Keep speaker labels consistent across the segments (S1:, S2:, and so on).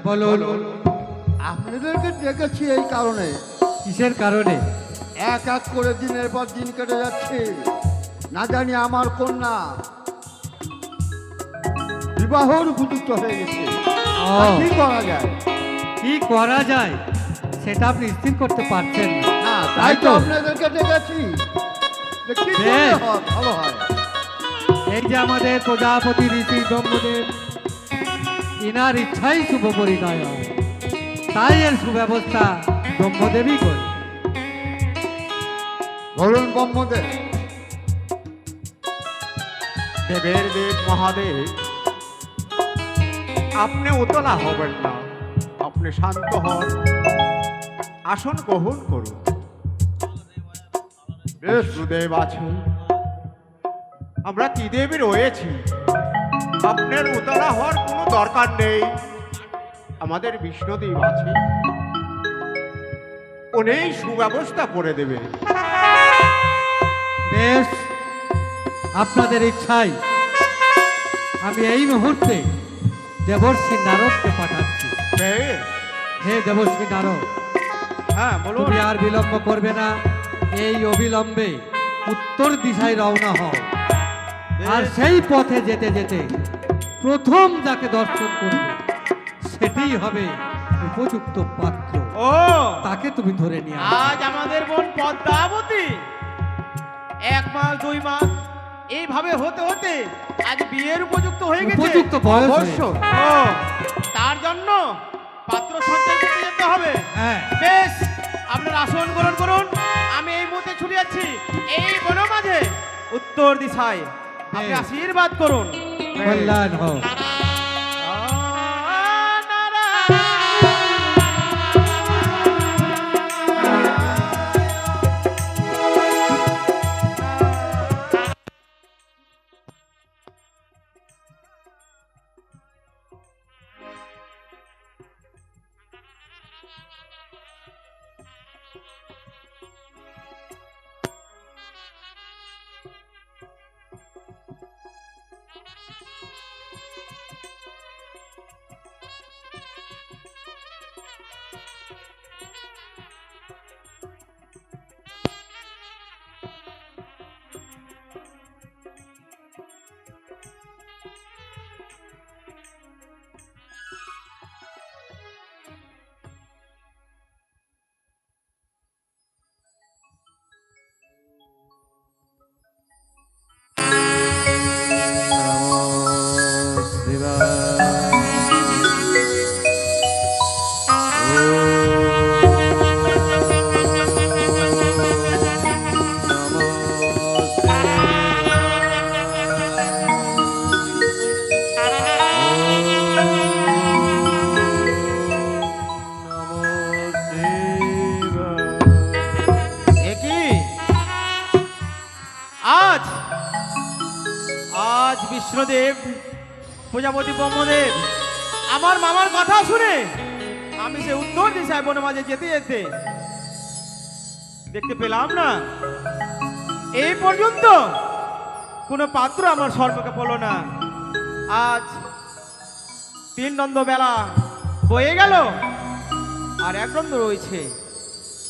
S1: বলুন।
S2: আপনাদেরকে ডেকেছি এই কারণে।
S1: কিসের কারণে?
S2: এক এক করে দিনের পর দিন কেটে যাচ্ছে, না জানি আমার কন্যা বিবাহর উপযুক্ত হয়ে গেছে। তা কি করা যায়?
S1: কি করা যায় সেটা আপনি স্থির করতে পারছেন না।
S2: না, তাই তো আপনাদেরকে ডেকেছি। যে কি করলে ভালো হয়?
S1: এই যে আমাদের প্রজাপতি ঋষি ব্রহ্মদেব, ইনার ইচ্ছাই শুভ পরিণয় হয়, তাই এর সুব্যবস্থা ব্রহ্মদেবই করে।
S2: বলুন ব্রহ্মদেব।
S3: দেবের দেব মহাদেব, আপনি উতলা হবেন না, আপনি শান্ত হন, আসন গ্রহণ করুন। বিষ্ণুদেব আছে, আমরা ত্রিদেবী রয়েছি, আপনার উতলা হওয়ার কোনো দরকার নেই। আমাদের বিষ্ণুদেব আছে, উনি সুব্যবস্থা করে দেবে।
S1: বেশ, আপনাদের ইচ্ছাই আমি এই মুহূর্তে দেবর্ষি নারদকে পাঠাচ্ছি।
S3: বেশ,
S1: হে দেবর্ষি নারদ,
S3: হ্যাঁ বলুন।
S1: তুমি আর বিলম্ব করবে না, এই অবিলম্বে উত্তর দিশায় রওনা হও। আর সেই পথে যেতে যেতে প্রথম যাকে দর্শন করবে সেটাই হবে উপযুক্ত পাত্র।
S4: ও,
S1: তাকে তুমি ধরে নিয়ে আসবে।
S4: আজ আমাদের বোন পদ্মাবতী 1 মাস 2 মাস এইভাবে হতে হতে আজ বিয়ের উপযুক্ত হয়ে গেছে।
S1: উপযুক্ত বয়স হয়েছে।
S4: ও, তার জন্য পাত্র সঞ্চয় করতে যেতে হবে।
S1: হ্যাঁ,
S4: বেশ, আপনার আসন গ্রহণ করুন। আমি এই মুহূর্তে ছুটে যাচ্ছি এই বন মাঝে উত্তর দিশায়। আপনি
S1: বেশ।
S4: আশীর্বাদ করুন।
S1: কল্যাণ হোক।
S4: আজ আজ বিষ্ণুদেব প্রজাপতি ব্রহ্মদেব আমার মামার কথা শুনে আমি সে উত্তর দিশায় বনে মাঝে যেতে যেতে দেখতে পেলাম না, এই পর্যন্ত কোনো পাত্র আমার সর্বকে পড়ল না। আজ 3 নন্দ বেলা বয়ে গেল আর 1 নন্দ রয়েছে,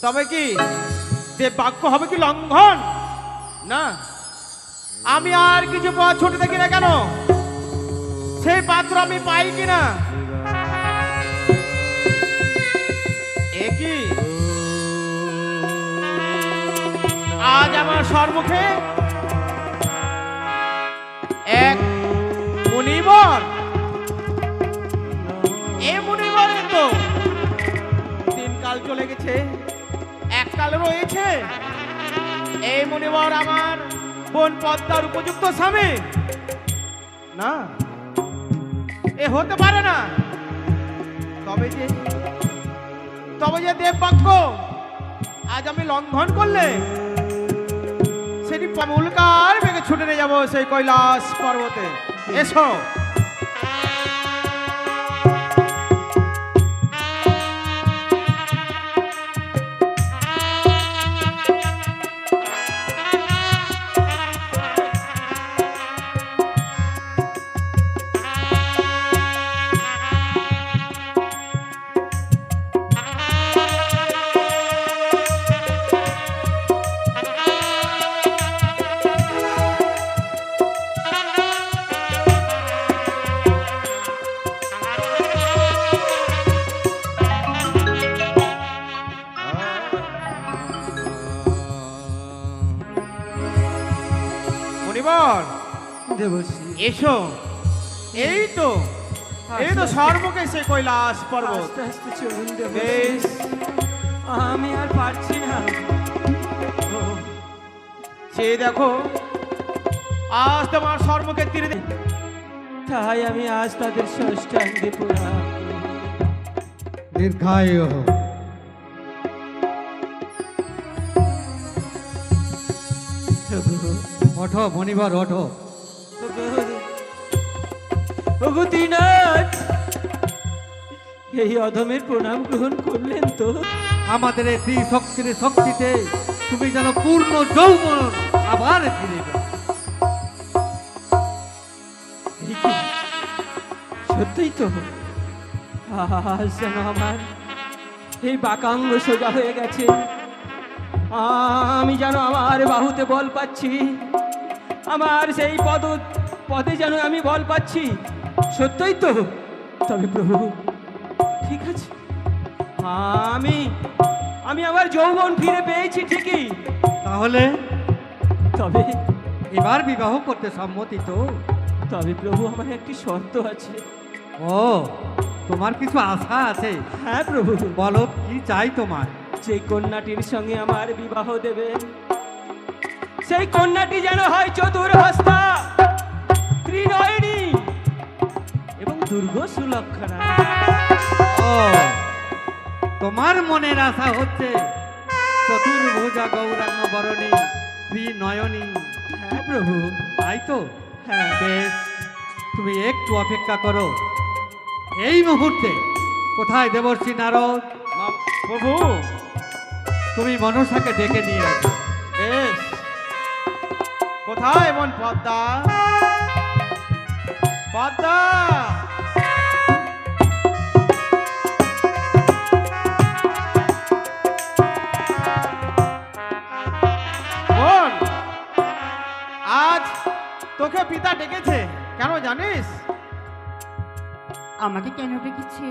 S4: তবে কি দেব বাক্য হবে কি লঙ্ঘন? না, আমি আর কিছু পথ ছুটে থাকি না কেন, সেই পাত্র আমি পাই কিনা। একই আজ আমার সম্মুখে এক মুনিবর, এ মুনিবরের তো 3 কাল চলে গেছে, 1 কাল রয়েছে। এই মুনিবর আমার বোন পদ্মার উপযুক্ত স্বামী না, এ হতে পারে না। তবে যে দেব বাক্য আজ আমি লঙ্ঘন করলে সেটি উল্কার বেগে ছুটে নিয়ে যাবো সেই কৈলাস পর্বতে। এসো।
S5: দেবশ্রী
S4: এসো, এই তো সর্বকে সে কৈলাস পর্বত।
S5: আস্তে আস্তে চলুন
S4: বেশ,
S5: দেবশ্রী আমি আর পারছি না ও,
S4: সে দেখো আজ তোমার সর্বকে তীরে
S5: তাই আমি আজ তাদের ষষ্ঠাঙ্গে প্রণাম করি।
S1: দীর্ঘায়ু হোক।
S5: ওগো,
S1: ওঠো মণিবর ওঠো।
S5: ওগো, ওগো দীনাথ, এই অধমের প্রণাম গ্রহণ করলেন তো?
S1: আমাদের এই ত্রিশক্তির শক্তিতে তুমি যেন পূর্ণ যৌবন আবার ফিরে পেও।
S5: এই কি? সত্যিই তো আজ যেন আমার এই বাকাঙ্গ সোজা হয়ে গেছে। আমি যেন আমার বাহুতে বল পাচ্ছি, আমার সেই পদে যেন আমি বল পাচ্ছি। সত্যই তো। তবে প্রভু ঠিক আছে, আমি আমার যৌবন ফিরে পেয়েছি ঠিকই,
S1: তাহলে
S5: তবে
S1: এবার বিবাহ করতে সম্মতি তো?
S5: তবে প্রভু আমার একটি শর্ত আছে।
S1: ও, তোমার কিছু আশা আছে?
S5: হ্যাঁ প্রভু,
S1: বলো কি চাই তোমার?
S5: যে কন্যাটির সঙ্গে আমার বিবাহ দেবে সেই কন্যাটি যেন হয় চতুর্হস্তা, ত্রিনয়নী এবং দুর্গ সুলক্ষণা।
S1: ও, তোমার মনের আশা হচ্ছে চতুর্ভুজা গৌরাঙ্গ বরণী ত্রিনয়নী,
S5: হ্যাঁ প্রভু,
S1: তাই তো?
S5: হ্যাঁ।
S1: বেশ, তুমি একটু অপেক্ষা করো। এই মুহূর্তে কোথায় দেবর্ষী নারদ?
S4: প্রভু।
S1: তুমি মনসাকে ডেকে নিয়ে আসো।
S4: বেশ, কোথায় বোন পদ্মা? পদ্মা, বোন, আজ তোকে পিতা ডেকেছে, কেন জানিস?
S6: আমাকে কেন ডেকেছে?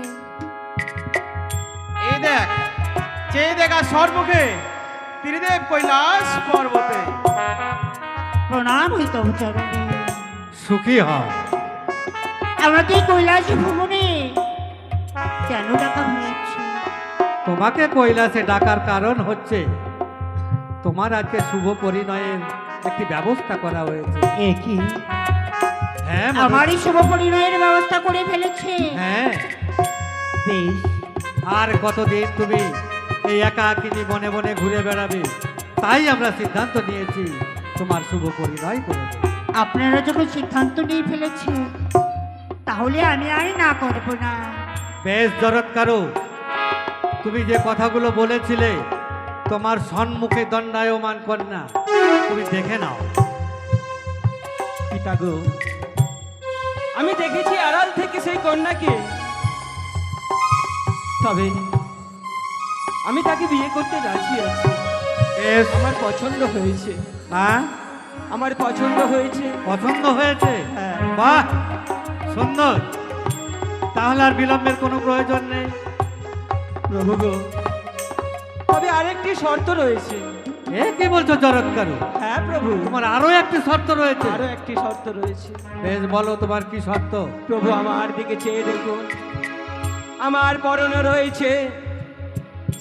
S4: এই দেখ, চেয়ে দেখা সর্বকে ত্রিদেব কৈলাস পর্বতে।
S6: প্রণাম হইত চরণে।
S1: সুখী হয়।
S6: আমাকে কৈলাস ভ্রমণে কেন ডাকা হয়েছে?
S1: তোমাকে কৈলাসে ডাকার কারণ হচ্ছে তোমার আজকে শুভ পরিণয়ের একটি ব্যবস্থা করা হয়েছে।
S6: এ কি?
S1: হ্যাঁ
S6: আমারই শুভ পরিণয়ের ব্যবস্থা করে ফেলেছে?
S1: হ্যাঁ,
S6: বেশ,
S1: আর কতদিন তুমি এই একাকিনী বনে বনে ঘুরে বেড়াবে? তাই আমরা সিদ্ধান্ত নিয়েছি তোমার শুভ পরিণয় করে দেব।
S6: আপনারা যখন সিদ্ধান্ত নিয়ে ফেলেছে তাহলে আমি আর না করব না।
S1: বেশ জরৎকারু, তুমি যে কথাগুলো বলেছিলে তোমার সম্মুখে দণ্ডায়মান কন্যা, তুমি দেখে নাও।
S5: পিতা গো, আমি দেখেছি আড়াল থেকে সেই কন্যাকে, তবে আমি তাকে বিয়ে করতে রাজি আছি।
S1: বেশ,
S5: আমার পছন্দ হয়েছে,
S1: হ্যাঁ
S5: আমার পছন্দ হয়েছে।
S1: পছন্দ হয়েছে?
S5: হ্যাঁ।
S1: বাহ, সুন্দর। তাহলে আর বিলম্বের কোনো প্রয়োজন নেই।
S5: প্রভু গো, তবে আরেকটি শর্ত রয়েছে।
S1: এ কি বলছো জরৎকারু?
S5: হ্যাঁ প্রভু,
S1: তোমার আরো একটি শর্ত রয়েছে?
S5: আরো একটি শর্ত রয়েছে।
S1: বেশ, বলো তোমার কি শর্ত?
S5: প্রভু আমার দিকে চেয়ে দেখুন, আমার পরনে রয়েছে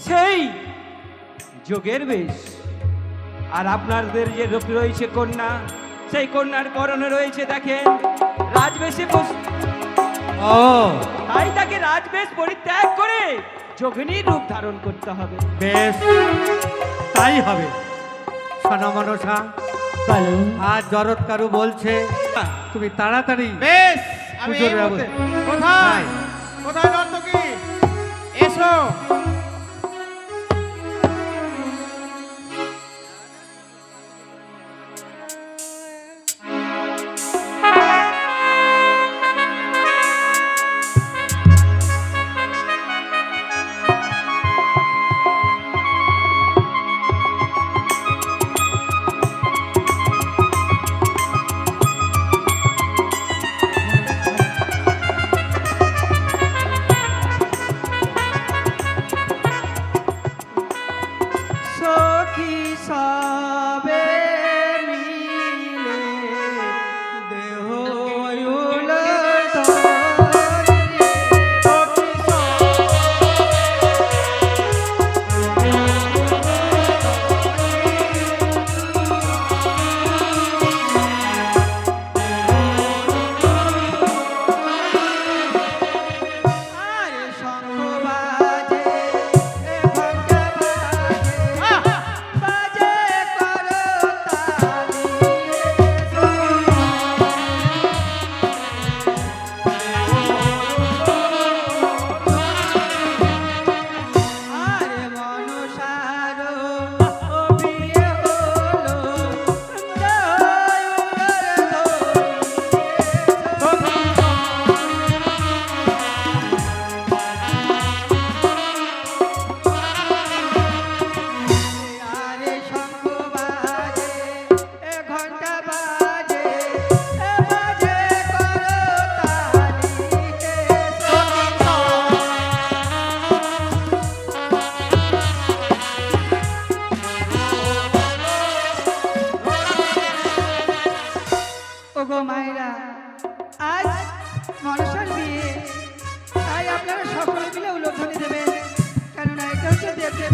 S5: সেই যোগের বেশ, আর আপনাদের যে রয়েছে কন্যা, সেই কন্যার পরনে রয়েছে দেখেন রাজবেশে
S1: ও,
S5: তাই তাকে রাজবেশ পরিত্যাগ করে যোগিনীর রূপ ধারণ করতে হবে।
S1: বেশ, তাই হবে। শোনো মনসা, আজ জরৎকারু বলছে তুমি তাড়াতাড়ি
S4: বেশ, আমি
S1: পুজোর
S4: এই মুহূর্তে।
S1: ব্যবস্থা-
S4: কোথায়
S1: হ্যাঁ।
S4: কোথায় নর্তকী? এসো।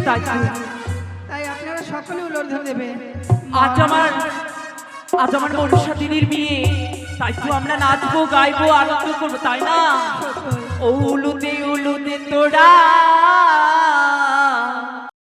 S7: তাই তাই আপনারা সকলে উলর্ধ দেবে।
S5: আজ আমার মনসা দিদির বিয়ে, তাই তো আমরা নাচবো গাইবো আনন্দ করবো, তাই না? ও উলুতে উলুতে তোরা